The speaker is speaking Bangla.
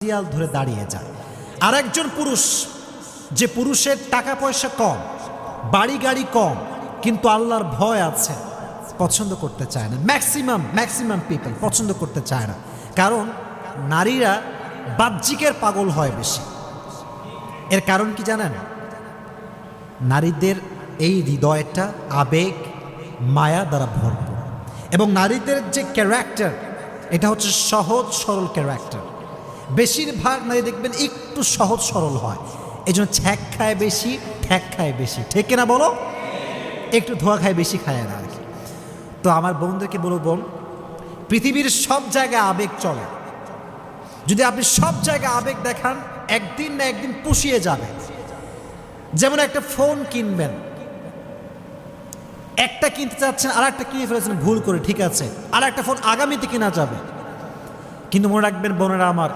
দেয়াল ধরে দাঁড়িয়ে যায়। আর একজন পুরুষ, যে পুরুষের টাকা পয়সা কম, বাড়ি গাড়ি কম, কিন্তু আল্লাহর ভয় আছে, পছন্দ করতে চায় না। ম্যাক্সিমাম পিপল পছন্দ করতে চায় না, কারণ নারীরা বাহ্যিকের পাগল হয় বেশি। এর কারণ কি জানেন? নারীদের এই হৃদয়টা আবেগ মায়া দ্বারা ভরপুর, এবং নারীদের যে ক্যারেক্টার, এটা হচ্ছে সহজ সরল ক্যারেক্টার। বেশিরভাগ নারী দেখবেন একটু সহজ সরল হয়, এই জন্য ছ্যাক খায় বেশি, ঠ্যাক খায় বেশি, ঠিক না বলো? একটু ধোয়া খায় বেশি খায় না আর কি। তো আমার বোনদেরকে বলবো, বোন, পৃথিবীর সব জায়গায় আবেগ চলে। যদি আপনি সব জায়গায় আবেগ দেখান, একদিন না একদিন পুষিয়ে যাবে। যেমন একটা ফোন কিনবেন, একটা কিনতে চাচ্ছেন, আর একটা কিনে ফেলেছেন ভুল করে, ঠিক আছে, আর একটা ফোন আগামীতে কেনা যাবে। কিন্তু মনে রাখবেন বোনেরা আমার,